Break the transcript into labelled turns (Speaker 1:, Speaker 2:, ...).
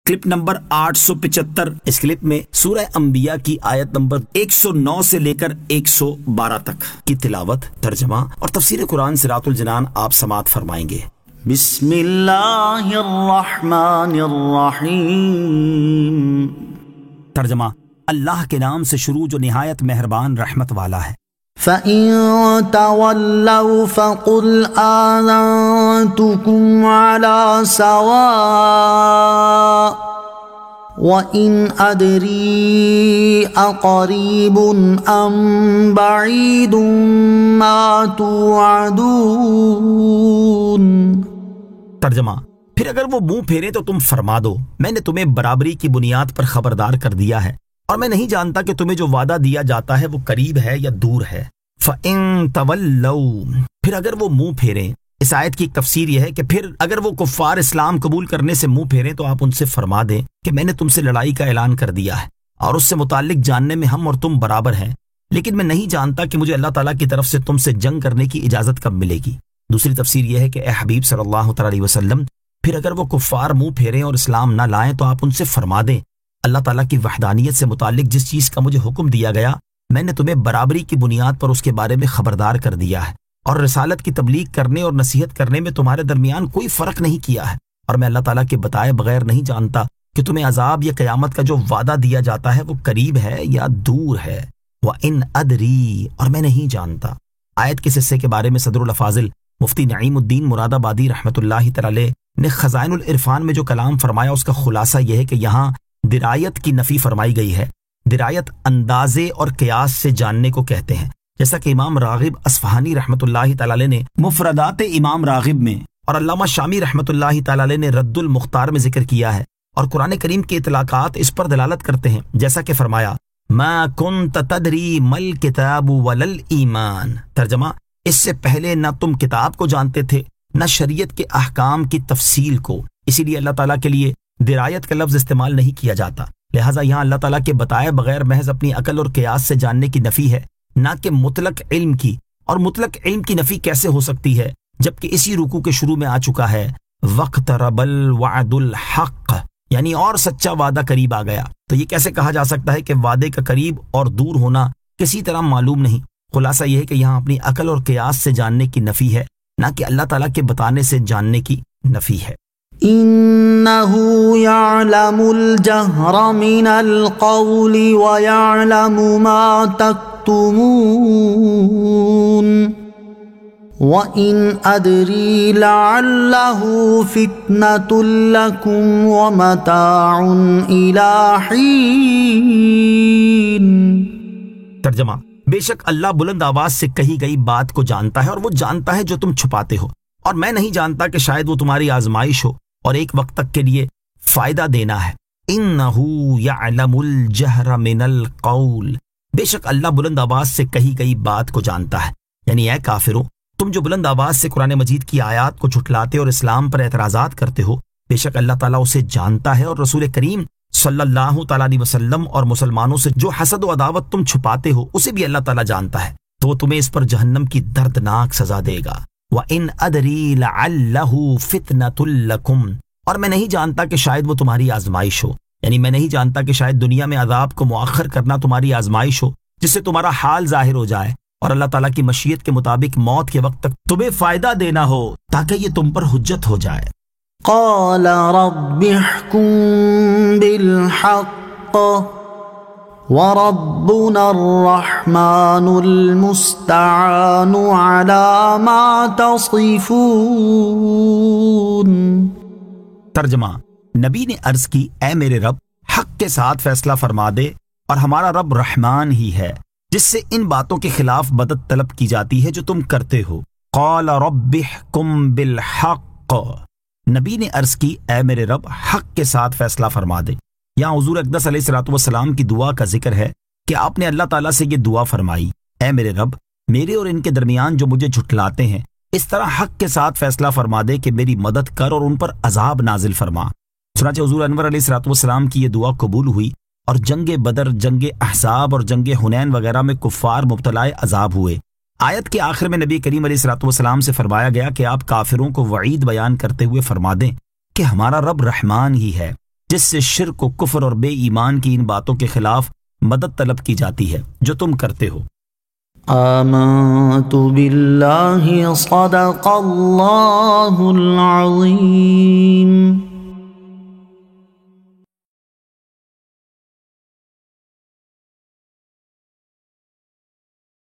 Speaker 1: Clip number 875۔ اس clip میں سورہ انبیاء کی آیت نمبر 109 سے لے کر 112 تک کی تلاوت، ترجمہ اور تفسیر قرآن صراط الجنان آپ سماعت فرمائیں گے۔
Speaker 2: بسم اللہ الرحمن الرحیم۔
Speaker 1: ترجمہ، اللہ کے نام سے شروع جو نہایت مہربان رحمت والا ہے۔
Speaker 2: فَإِن تَوَلَّوْا فَقُلْ آذَنْتُكُمْ عَلَى سَوَاءٍ وَإِنْ أَدْرِي أَقَرِيبٌ أَمْ بَعِيدٌ مَا تُوعَدُونَ۔
Speaker 1: ترجمہ، پھر اگر وہ منہ پھیرے تو تم فرما دو میں نے تمہیں برابری کی بنیاد پر خبردار کر دیا ہے، اور میں نہیں جانتا کہ تمہیں جو وعدہ دیا جاتا ہے وہ قریب ہے یا دور ہے۔ فَإِن تَوَلَّوْا، پھر اگر وہ منہ پھیریں۔ اس آیت کی ایک تفسیر یہ ہے کہ پھر اگر وہ کفار اسلام قبول کرنے سے منہ پھیریں تو آپ ان سے فرما دیں کہ میں نے تم سے لڑائی کا اعلان کر دیا ہے، اور اس سے متعلق جاننے میں ہم اور تم برابر ہیں، لیکن میں نہیں جانتا کہ مجھے اللہ تعالیٰ کی طرف سے تم سے جنگ کرنے کی اجازت کب ملے گی۔ دوسری تفسیر یہ ہے کہ اے حبیب صلی اللہ تعالیٰ علیہ وسلم، پھر اگر وہ کفار منہ پھیریں اور اسلام نہ لائیں تو آپ ان سے فرما دیں اللہ تعالیٰ کی وحدانیت سے متعلق جس چیز کا مجھے حکم دیا گیا میں نے تمہیں برابری کی بنیاد پر اس کے بارے میں خبردار کر دیا ہے، اور رسالت کی تبلیغ کرنے اور نصیحت کرنے میں تمہارے درمیان کوئی فرق نہیں کیا ہے، اور میں اللہ تعالیٰ کے بتائے بغیر نہیں جانتا کہ تمہیں عذاب یا قیامت کا جو وعدہ دیا جاتا ہے وہ قریب ہے یا دور ہے۔ وَإِنْ أَدْرِي، اور میں نہیں جانتا۔ آیت کے حصے کے بارے میں صدر الافاضل مفتی نعیم الدین مراد آبادی رحمۃ اللہ تعالی نے خزائن العرفان میں جو کلام فرمایا اس کا خلاصہ یہ ہے کہ یہاں درایت کی نفی فرمائی گئی ہے۔ درایت اندازے اور قیاس سے جاننے کو کہتے ہیں، جیسا کہ امام راغب اصفہانی رحمۃ اللہ تعالی نے مفردات امام راغب میں اور علامہ شامی رحمۃ اللہ تعالی نے رد المختار میں ذکر کیا ہے، اور قرآن کریم کے اطلاقات اس پر دلالت کرتے ہیں، جیسا کہ فرمایا ما کنت تدری مل کتاب ولل ایمان۔ ترجمہ، اس سے پہلے نہ تم کتاب کو جانتے تھے نہ شریعت کے احکام کی تفصیل کو، اسی لیے اللہ تعالیٰ کے لیے درایت کا لفظ استعمال نہیں کیا جاتا، لہٰذا یہاں اللہ تعالیٰ کے بتائے بغیر محض اپنی عقل اور قیاس سے جاننے کی نفی ہے، نہ کہ مطلق علم کی۔ اور مطلق علم کی نفی کیسے ہو سکتی ہے جبکہ اسی رکوع کے شروع میں آ چکا ہے وَاقْتَرَبَ الْوَعْدُ الْحَقُّ، یعنی اور سچا وعدہ قریب آ گیا۔ تو یہ کیسے کہا جا سکتا ہے کہ وعدے کا قریب اور دور ہونا کسی طرح معلوم نہیں؟ خلاصہ یہ ہے کہ یہاں اپنی عقل اور قیاس سے جاننے کی نفی ہے، نہ کہ اللہ تعالیٰ کے بتانے سے جاننے کی نفی ہے۔
Speaker 2: انہ یعلم الجہر من القول ویعلم ما تکتمون وَإِنْ أَدْرِي لَعَلَّهُ فِتْنَةٌ لَكُمْ وَمَتَاعٌ إِلَى حِينٍ۔
Speaker 1: ترجمہ، بے شک اللہ بلند آواز سے کہی گئی بات کو جانتا ہے، اور وہ جانتا ہے جو تم چھپاتے ہو، اور میں نہیں جانتا کہ شاید وہ تمہاری آزمائش ہو اور ایک وقت تک کے لیے فائدہ دینا ہے۔ اِنَّهُ يَعْلَمُ الْجَهْرَ مِنَ الْقَوْلِ، بے شک اللہ بلند آواز سے کہی گئی بات کو جانتا ہے۔ یعنی اے کافروں، تم جو بلند آواز سے قرآن مجید کی آیات کو جھٹلاتے اور اسلام پر اعتراضات کرتے ہو، بے شک اللہ تعالیٰ اسے جانتا ہے، اور رسول کریم صلی اللہ تعالیٰ علیہ وسلم اور مسلمانوں سے جو حسد و عداوت تم چھپاتے ہو اسے بھی اللہ تعالیٰ جانتا ہے، تو وہ تمہیں اس پر جہنم کی دردناک سزا دے گا۔ وَإِنْ أَدْرِي لَعَلَّهُ فِتْنَةٌ لَكُمْ، اور میں نہیں جانتا کہ شاید وہ تمہاری آزمائش ہو، یعنی میں نہیں جانتا کہ شاید دنیا میں عذاب کو مؤخر کرنا تمہاری آزمائش ہو، جس سے تمہارا حال ظاہر ہو جائے اور اللہ تعالیٰ کی مشیت کے مطابق موت کے وقت تک تمہیں فائدہ دینا ہو تاکہ یہ تم پر حجت ہو جائے۔
Speaker 2: قال رب احكم بالحق وربنا الرحمن المستعان على ما تصفون۔
Speaker 1: ترجمہ، نبی نے عرض کی اے میرے رب، حق کے ساتھ فیصلہ فرما دے، اور ہمارا رب رحمان ہی ہے جس سے ان باتوں کے خلاف مدد طلب کی جاتی ہے جو تم کرتے ہو۔ قال رب احکم بالحق، نبی نے عرض کی اے میرے رب حق کے ساتھ فیصلہ فرما دے۔ یہاں حضور اقدس علیہ الصلوۃ والسلام کی دعا کا ذکر ہے کہ آپ نے اللہ تعالیٰ سے یہ دعا فرمائی، اے میرے رب، میرے اور ان کے درمیان جو مجھے جھٹلاتے ہیں اس طرح حق کے ساتھ فیصلہ فرما دے کہ میری مدد کر اور ان پر عذاب نازل فرما۔ چنانچہ حضور انور علیہ الصلوۃ والسلام کی یہ دعا قبول ہوئی، اور جنگ بدر، جنگ احزاب اور جنگ حنین وغیرہ میں کفار مبتلا عذاب ہوئے۔ آیت کے آخر میں نبی کریم علیہ الصلوۃ والسلام سے فرمایا گیا کہ آپ کافروں کو وعید بیان کرتے ہوئے فرما دیں کہ ہمارا رب رحمان ہی ہے، جس سے شرک و کفر اور بے ایمان کی ان باتوں کے خلاف مدد طلب کی جاتی ہے جو تم کرتے ہو۔
Speaker 2: آمنت باللہ صدق اللہ العظیم۔